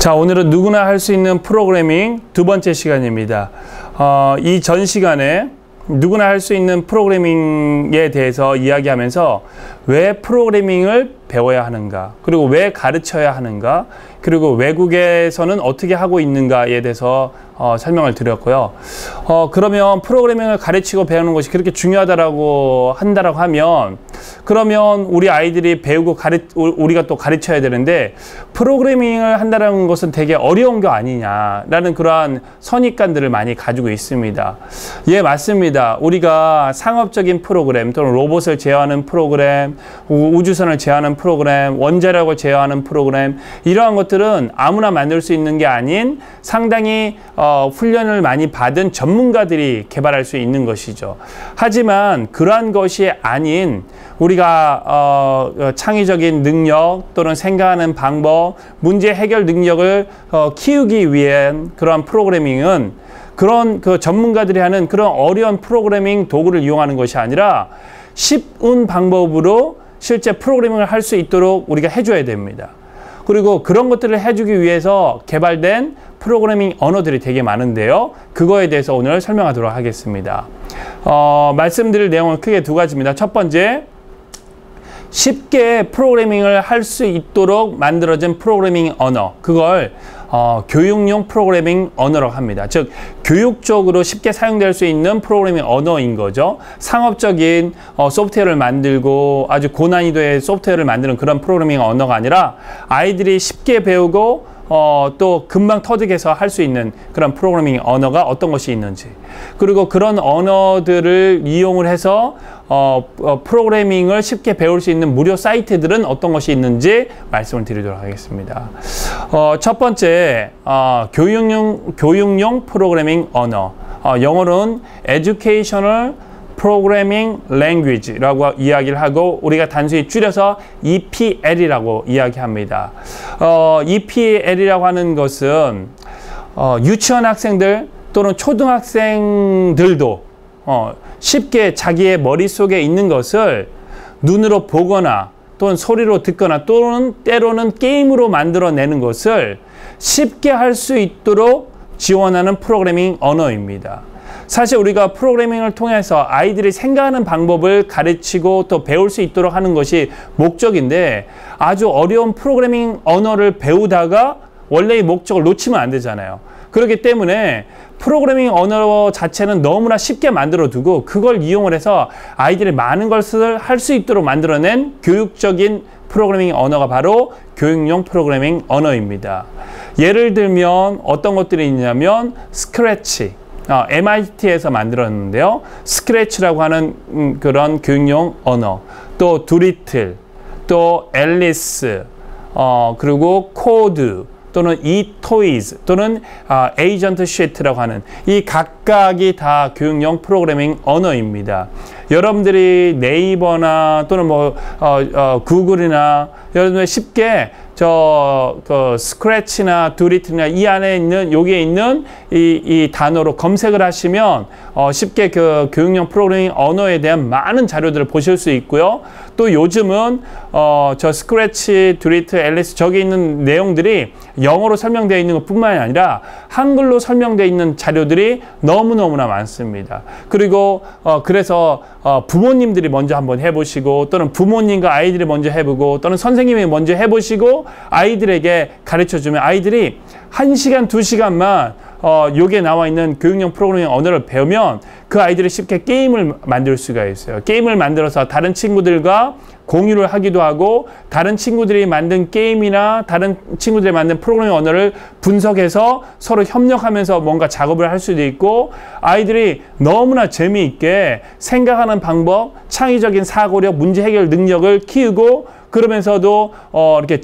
자, 오늘은 누구나 할 수 있는 프로그래밍 두 번째 시간입니다. 이 전 시간에 누구나 할 수 있는 프로그래밍에 대해서 이야기하면서 왜 프로그래밍을 배워야 하는가, 그리고 왜 가르쳐야 하는가, 그리고 외국에서는 어떻게 하고 있는가에 대해서 설명을 드렸고요. 그러면 프로그래밍을 가르치고 배우는 것이 그렇게 중요하다고 하면 그러면 우리 아이들이 배우고 우리가 또 가르쳐야 되는데 프로그래밍을 한다는 것은 되게 어려운 거 아니냐라는 그러한 선입관들을 많이 가지고 있습니다. 예, 맞습니다. 우리가 상업적인 프로그램 또는 로봇을 제어하는 프로그램, 우주선을 제어하는 프로그램, 원자력을 제어하는 프로그램, 이러한 것들은 아무나 만들 수 있는 게 아닌 상당히 훈련을 많이 받은 전문가들이 개발할 수 있는 것이죠. 하지만 그러한 것이 아닌 우리가 창의적인 능력 또는 생각하는 방법, 문제 해결 능력을 키우기 위한 그러한 프로그래밍은 그런 전문가들이 하는 그런 어려운 프로그래밍 도구를 이용하는 것이 아니라 쉬운 방법으로 실제 프로그래밍을 할 수 있도록 우리가 해줘야 됩니다. 그리고 그런 것들을 해주기 위해서 개발된 프로그래밍 언어들이 되게 많은데요. 그거에 대해서 오늘 설명하도록 하겠습니다. 말씀드릴 내용은 크게 두 가지입니다. 첫 번째, 쉽게 프로그래밍을 할 수 있도록 만들어진 프로그래밍 언어, 그걸 교육용 프로그래밍 언어라고 합니다. 즉 교육적으로 쉽게 사용될 수 있는 프로그래밍 언어인 거죠. 상업적인 소프트웨어를 만들고 아주 고난이도의 소프트웨어를 만드는 그런 프로그래밍 언어가 아니라 아이들이 쉽게 배우고 또 금방 터득해서 할 수 있는 그런 프로그래밍 언어가 어떤 것이 있는지, 그리고 그런 언어들을 이용을 해서 프로그래밍을 쉽게 배울 수 있는 무료 사이트들은 어떤 것이 있는지 말씀을 드리도록 하겠습니다. 첫 번째, 교육용 프로그래밍 언어, 영어로는 Educational Programming Language라고 이야기를 하고 우리가 단순히 줄여서 EPL이라고 이야기합니다. EPL이라고 하는 것은 유치원 학생들 또는 초등학생들도 쉽게 자기의 머릿속에 있는 것을 눈으로 보거나 또는 소리로 듣거나 또는 때로는 게임으로 만들어내는 것을 쉽게 할 수 있도록 지원하는 프로그래밍 언어입니다. 사실 우리가 프로그래밍을 통해서 아이들이 생각하는 방법을 가르치고 또 배울 수 있도록 하는 것이 목적인데, 아주 어려운 프로그래밍 언어를 배우다가 원래의 목적을 놓치면 안 되잖아요. 그렇기 때문에 프로그래밍 언어 자체는 너무나 쉽게 만들어 두고 그걸 이용을 해서 아이들이 많은 것을 할 수 있도록 만들어낸 교육적인 프로그래밍 언어가 바로 교육용 프로그래밍 언어입니다. 예를 들면 어떤 것들이 있냐면 스크래치, MIT에서 만들었는데요. 스크래치라고 하는 그런 교육용 언어, 또 두리틀, 또 앨리스, 그리고 코드, 또는 eToys, 또는 에이전트 시트라고 하는 이 각각이 다 교육용 프로그래밍 언어입니다. 여러분들이 네이버나 또는 구글이나 여러분들 쉽게 스크래치나 두리틀이나 이 안에 있는 여기에 있는 이 단어로 검색을 하시면 쉽게 그 교육용 프로그래밍 언어에 대한 많은 자료들을 보실 수 있고요. 또 요즘은 저 스크래치, 두리틀, 앨리스 저기 있는 내용들이 영어로 설명되어 있는 것뿐만이 아니라 한글로 설명되어 있는 자료들이 너무너무나 많습니다. 그리고 그래서 부모님들이 먼저 한번 해보시고 또는 부모님과 아이들이 먼저 해보고 또는 선생님이 먼저 해보시고 아이들에게 가르쳐주면 아이들이 1시간, 2시간만 여기에 나와 있는 교육용 프로그래밍 언어를 배우면 그 아이들이 쉽게 게임을 만들 수가 있어요. 게임을 만들어서 다른 친구들과 공유를 하기도 하고 다른 친구들이 만든 게임이나 다른 친구들이 만든 프로그래밍 언어를 분석해서 서로 협력하면서 뭔가 작업을 할 수도 있고, 아이들이 너무나 재미있게 생각하는 방법, 창의적인 사고력, 문제 해결 능력을 키우고 그러면서도 이렇게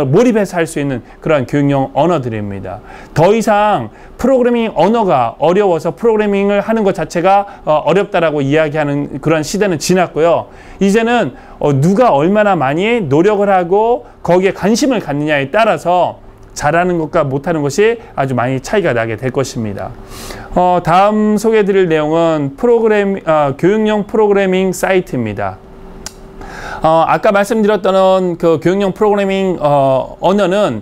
몰입해서 할 수 있는 그런 교육용 언어들입니다. 더 이상 프로그래밍 언어가 어려워서 프로그래밍을 하는 것 자체가 어렵다라고 이야기하는 그런 시대는 지났고요. 이제는 누가 얼마나 많이 노력을 하고 거기에 관심을 갖느냐에 따라서 잘하는 것과 못하는 것이 아주 많이 차이가 나게 될 것입니다. 다음 소개해드릴 내용은 교육용 프로그래밍 사이트입니다. 아까 말씀드렸던 그 교육용 프로그래밍 언어는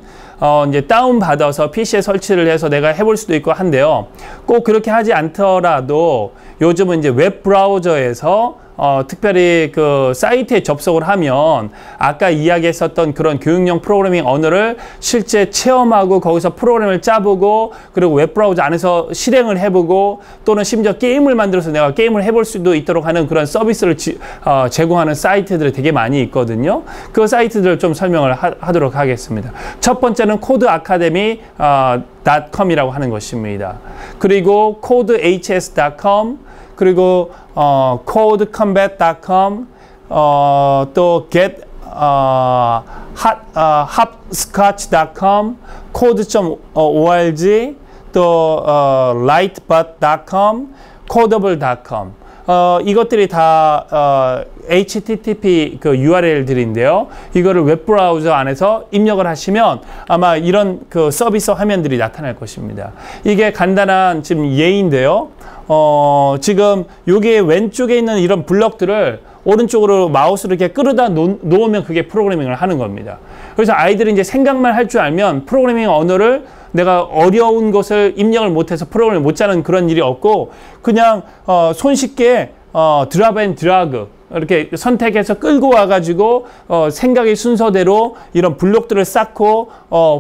이제 다운받아서 PC에 설치를 해서 내가 해볼 수도 있고 한데요. 꼭 그렇게 하지 않더라도 요즘은 이제 웹 브라우저에서 특별히 그 사이트에 접속을 하면 아까 이야기했었던 그런 교육용 프로그래밍 언어를 실제 체험하고 거기서 프로그램을 짜보고 그리고 웹브라우저 안에서 실행을 해보고 또는 심지어 게임을 만들어서 내가 게임을 해볼 수도 있도록 하는 그런 서비스를 제공하는 사이트들이 되게 많이 있거든요. 그 사이트들을 좀 설명을 하도록 하겠습니다. 첫 번째는 codeacademy.com이라고 하는 것입니다. 그리고 codehs.com 그리고 codecombat.com 또 hopscotch.com code.org 또 lightbot.com codable.com 이것들이 다 HTTP 그 URL들인데요. 이거를 웹브라우저 안에서 입력을 하시면 아마 이런 그 서비스 화면들이 나타날 것입니다. 이게 간단한 지금 예인데요. 지금 여기 왼쪽에 있는 이런 블럭들을 오른쪽으로 마우스를 이렇게 끌어다 놓으면 그게 프로그래밍을 하는 겁니다. 그래서 아이들이 이제 생각만 할 줄 알면 프로그래밍 언어를 내가 어려운 것을 입력을 못해서 프로그램을 못 짜는 그런 일이 없고 그냥 손쉽게 드랍 앤 드래그 이렇게 선택해서 끌고 와가지고 생각의 순서대로 이런 블록들을 쌓고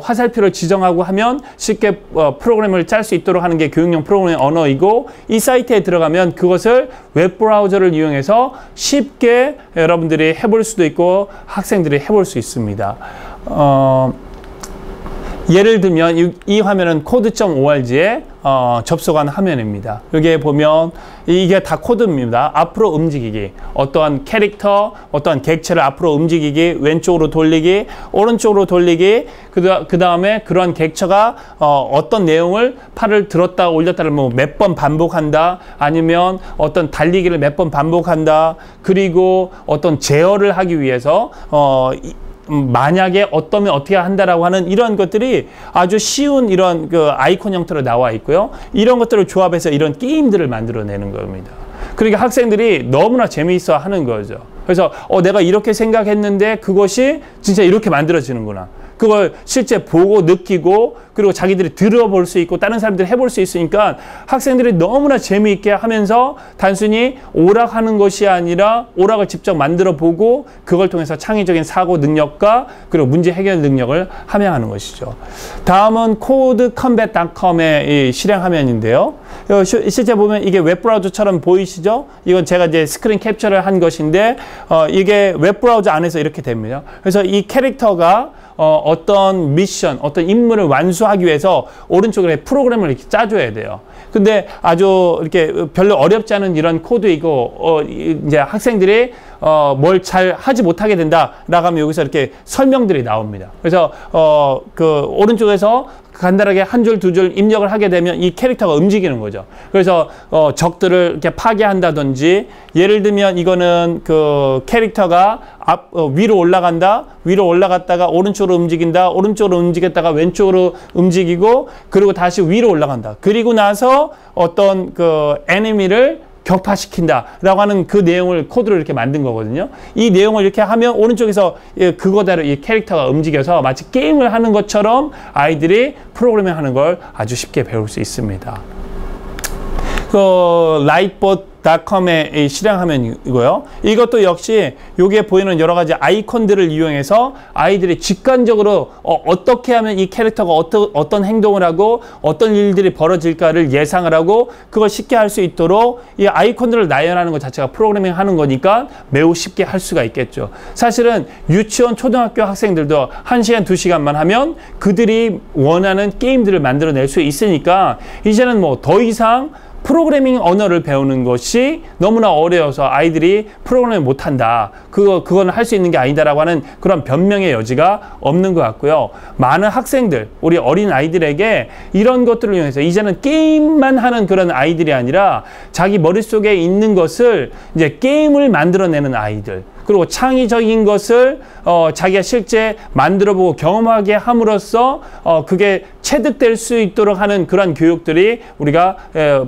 화살표를 지정하고 하면 쉽게 프로그램을 짤 수 있도록 하는 게 교육용 프로그래밍 언어이고 이 사이트에 들어가면 그것을 웹브라우저를 이용해서 쉽게 여러분들이 해볼 수도 있고 학생들이 해볼 수 있습니다. 예를 들면 이 화면은 code.org에 접속한 화면입니다. 여기에 보면 이게 다 코드입니다. 앞으로 움직이기, 어떠한 캐릭터, 어떠한 객체를 앞으로 움직이기, 왼쪽으로 돌리기, 오른쪽으로 돌리기, 그 다음에 그런 객체가 어떤 내용을 팔을 들었다 올렸다를 뭐 몇 번 반복한다, 아니면 어떤 달리기를 몇 번 반복한다, 그리고 어떤 제어를 하기 위해서 만약에 어떠면 어떻게 한다라고 하는 이런 것들이 아주 쉬운 이런 그 아이콘 형태로 나와 있고요. 이런 것들을 조합해서 이런 게임들을 만들어내는 겁니다. 그러니까 학생들이 너무나 재미있어 하는 거죠. 그래서 내가 이렇게 생각했는데 그것이 진짜 이렇게 만들어지는구나. 그걸 실제 보고 느끼고 그리고 자기들이 들어볼 수 있고 다른 사람들이 해볼 수 있으니까 학생들이 너무나 재미있게 하면서 단순히 오락하는 것이 아니라 오락을 직접 만들어 보고 그걸 통해서 창의적인 사고 능력과 그리고 문제 해결 능력을 함양하는 것이죠. 다음은 codecombat.com의 실행 화면인데요. 실제 보면 이게 웹브라우저처럼 보이시죠? 이건 제가 이제 스크린 캡처를 한 것인데 이게 웹브라우저 안에서 이렇게 됩니다. 그래서 이 캐릭터가 어떤 미션, 어떤 임무를 완수하기 위해서 오른쪽에 프로그램을 이렇게 짜줘야 돼요. 근데 아주 이렇게 별로 어렵지 않은 이런 코드이고, 이제 학생들이 뭘 잘 하지 못하게 된다라고 하면 여기서 이렇게 설명들이 나옵니다. 그래서 그 오른쪽에서 간단하게 한 줄, 두 줄 입력을 하게 되면 이 캐릭터가 움직이는 거죠. 그래서 적들을 이렇게 파괴한다든지, 예를 들면 이거는 그 캐릭터가 위로 올라간다, 위로 올라갔다가 오른쪽으로 움직인다, 오른쪽으로 움직였다가 왼쪽으로 움직이고, 그리고 다시 위로 올라간다. 그리고 나서 어떤 그 에니미를 격파시킨다라고 하는 그 내용을 코드를 이렇게 만든 거거든요. 이 내용을 이렇게 하면 오른쪽에서 그거대로 이 캐릭터가 움직여서 마치 게임을 하는 것처럼 아이들이 프로그래밍 하는 걸 아주 쉽게 배울 수 있습니다. 그 lightbot.com의 실행 화면이고요. 이것도 역시 여기에 보이는 여러 가지 아이콘들을 이용해서 아이들이 직관적으로 어떻게 하면 이 캐릭터가 어떤 행동을 하고 어떤 일들이 벌어질까를 예상을 하고 그걸 쉽게 할 수 있도록 이 아이콘들을 나열하는 것 자체가 프로그래밍 하는 거니까 매우 쉽게 할 수가 있겠죠. 사실은 유치원, 초등학교 학생들도 1시간, 2시간만 하면 그들이 원하는 게임들을 만들어낼 수 있으니까 이제는 뭐 더 이상 프로그래밍 언어를 배우는 것이 너무나 어려워서 아이들이 프로그래밍 못한다. 그건 할 수 있는 게 아니다라고 하는 그런 변명의 여지가 없는 것 같고요. 많은 학생들, 우리 어린 아이들에게 이런 것들을 이용해서 이제는 게임만 하는 그런 아이들이 아니라 자기 머릿속에 있는 것을 이제 게임을 만들어내는 아이들. 그리고 창의적인 것을 자기가 실제 만들어보고 경험하게 함으로써 그게 체득될 수 있도록 하는 그런 교육들이 우리가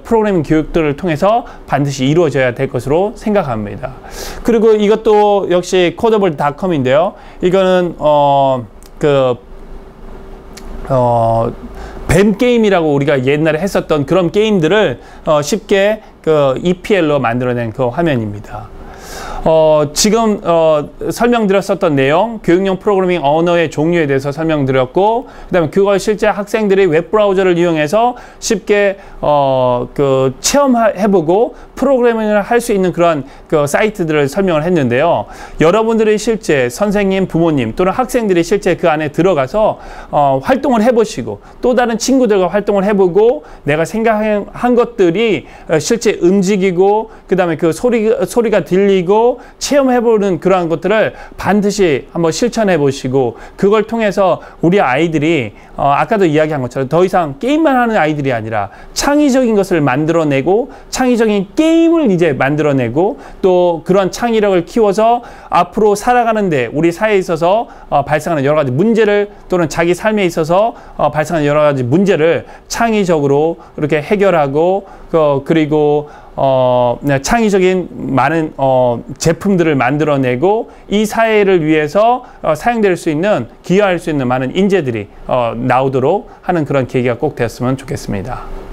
프로그래밍 교육들을 통해서 반드시 이루어져야 될 것으로 생각합니다. 그리고 이것도 역시 codable.com인데요. 이거는 뱀 게임이라고 우리가 옛날에 했었던 그런 게임들을 쉽게 그 EPL로 만들어낸 그 화면입니다. 지금 설명드렸었던 내용, 교육용 프로그래밍 언어의 종류에 대해서 설명드렸고, 그다음에 그걸 실제 학생들이 웹브라우저를 이용해서 쉽게 그 체험해보고 프로그래밍을 할 수 있는 그런 그 사이트들을 설명을 했는데요. 여러분들이 실제 선생님, 부모님 또는 학생들이 실제 그 안에 들어가서 활동을 해보시고 또 다른 친구들과 활동을 해보고 내가 생각한 것들이 실제 움직이고 그다음에 그 소리가 들리고 체험해보는 그러한 것들을 반드시 한번 실천해 보시고 그걸 통해서 우리 아이들이 아까도 이야기한 것처럼 더 이상 게임만 하는 아이들이 아니라 창의적인 것을 만들어내고 창의적인 게임을 이제 만들어내고 또 그런 창의력을 키워서 앞으로 살아가는데 우리 사회에 있어서 발생하는 여러 가지 문제를 또는 자기 삶에 있어서 발생하는 여러 가지 문제를 창의적으로 이렇게 해결하고 그리고 창의적인 많은 제품들을 만들어내고 이 사회를 위해서 사용될 수 있는 기여할 수 있는 많은 인재들이 나오도록 하는 그런 계기가 꼭 되었으면 좋겠습니다.